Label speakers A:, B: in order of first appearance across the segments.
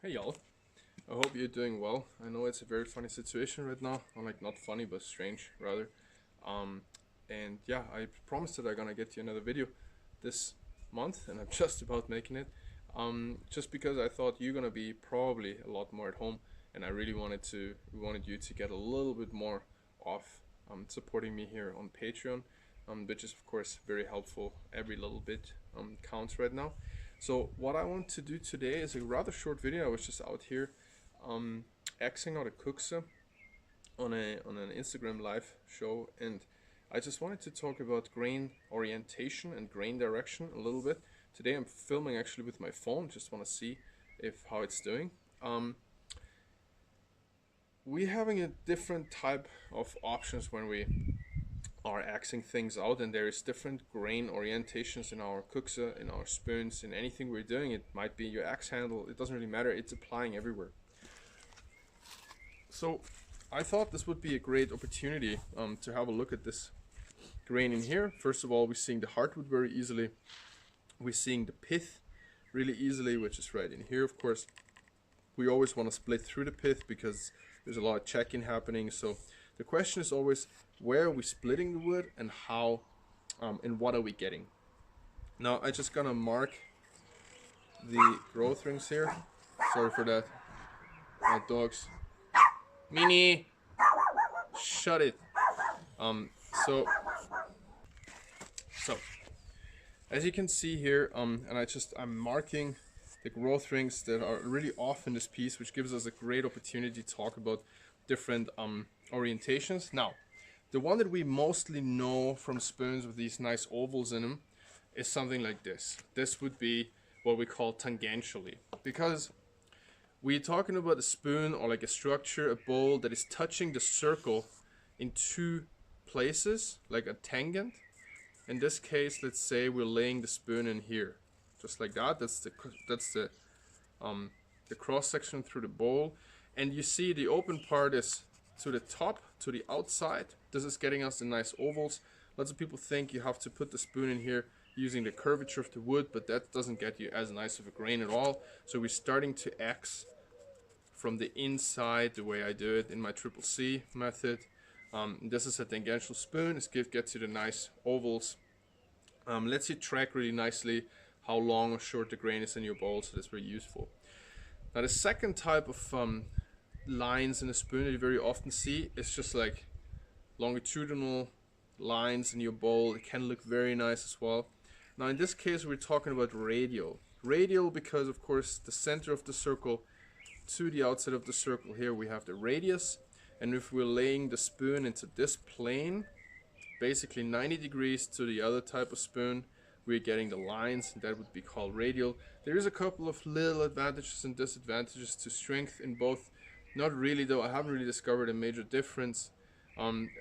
A: Hey y'all, I hope you're doing well. I know it's a very funny situation right now. Well, like not funny, but strange rather. Um, and yeah, I promised that I'm gonna get you another video this month, and I'm just about making it. Just because I thought you're gonna be probably a lot more at home, and I really wanted you to get a little bit more off supporting me here on Patreon, which is of course very helpful. Every little bit counts right now. So what I want to do today is a rather short video. I was just out here um, Xing out a cooksa on an Instagram live show, and I just wanted to talk about grain orientation and grain direction a little bit. Today I'm filming actually with my phone. Just want to see if how it's doing. We having a different type of options when we are axing things out, and there is different grain orientations in our cooksa, in our spoons, in anything we're doing. It might be your axe handle, it doesn't really matter, it's applying everywhere. So I thought this would be a great opportunity to have a look at this grain in here. First of all, we're seeing the hardwood very easily. We're seeing the pith really easily, which is right in here. Of course, we always want to split through the pith because there's a lot of checking happening. So the question is always, where are we splitting the wood and how and what are we getting? Now I just gonna mark the growth rings here. Sorry for that. My dogs. Mini, shut it. So as you can see here, and I'm marking the growth rings that are really off in this piece, which gives us a great opportunity to talk about different orientations. Now, the one that we mostly know from spoons with these nice ovals in them is something like this. This would be what we call tangentially, because we're talking about a spoon or like a structure, a bowl that is touching the circle in two places, like a tangent. In this case, let's say we're laying the spoon in here, just like that. That's the cross section through the bowl, and you see the open part is to the top, to the outside. This is getting us the nice ovals. Lots of people think you have to put the spoon in here using the curvature of the wood, but that doesn't get you as nice of a grain at all. So we're starting to X from the inside the way I do it in my triple C method. This is a tangential spoon. It gets you the nice ovals. Lets you track really nicely how long or short the grain is in your bowl, so that's very useful. Now the second type of lines in a spoon that you very often see is just like longitudinal lines in your bowl. It can look very nice as well. Now in this case we're talking about radial. Radial because of course the center of the circle to the outside of the circle here we have the radius, and if we're laying the spoon into this plane, basically 90 degrees to the other type of spoon, we're getting the lines, and that would be called radial. There is a couple of little advantages and disadvantages to strength in both. Not really though, I haven't really discovered a major difference.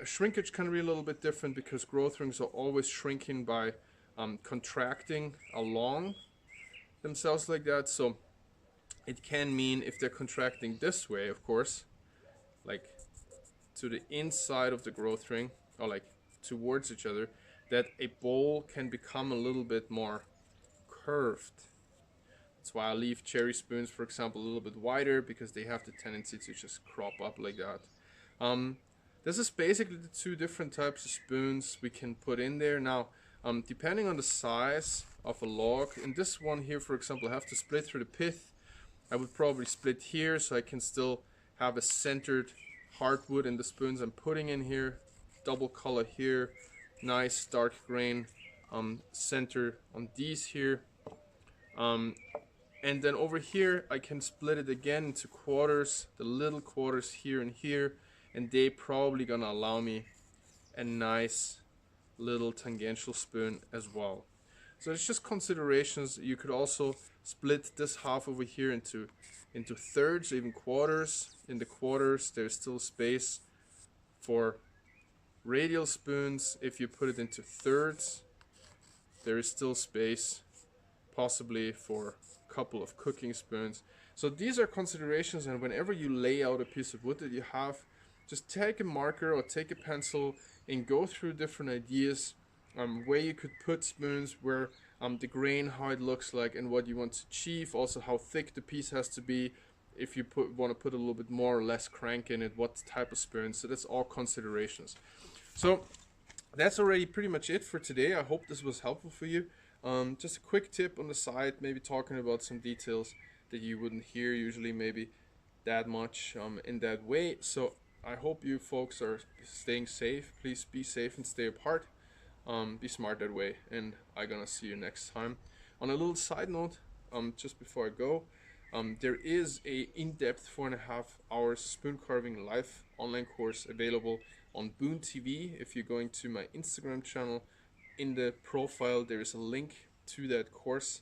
A: Shrinkage can be a little bit different because growth rings are always shrinking by contracting along themselves like that. So it can mean if they're contracting this way, of course, like to the inside of the growth ring, or like towards each other, that a bowl can become a little bit more curved. That's why I leave cherry spoons, for example, a little bit wider, because they have the tendency to just crop up like that. This is basically the two different types of spoons we can put in there. Now, depending on the size of a log, in this one here, for example, I have to split through the pith. I would probably split here so I can still have a centered hardwood in the spoons I'm putting in here. Double color here, nice dark grain center on these here. And then over here I can split it again into quarters, the little quarters here and here, and they probably gonna allow me a nice little tangential spoon as well. So it's just considerations. You could also split this half over here into thirds, even quarters. In the quarters there's still space for radial spoons. If you put it into thirds, there is still space possibly for a couple of cooking spoons. So these are considerations, and whenever you lay out a piece of wood that you have, just take a marker or take a pencil and go through different ideas where you could put spoons, where the grain, how it looks like, and what you want to achieve, also how thick the piece has to be, if you want to put a little bit more or less crank in it, what type of spoon. So that's all considerations. So that's already pretty much it for today. I hope this was helpful for you. Just a quick tip on the side, maybe talking about some details that you wouldn't hear usually, maybe that much in that way. So I hope you folks are staying safe. Please be safe and stay apart. Be smart that way, and I'm gonna see you next time. On a little side note, just before I go, there is a in-depth 4.5 hours spoon carving live online course available on Boon TV. If you're going to my Instagram channel, in the profile there is a link to that course.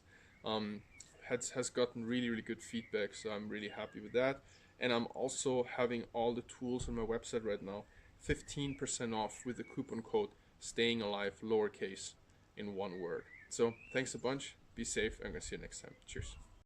A: Has gotten really good feedback, so I'm really happy with that. And I'm also having all the tools on my website right now, 15% off with the coupon code staying alive lowercase in one word. So thanks a bunch, be safe, I'm gonna see you next time. Cheers.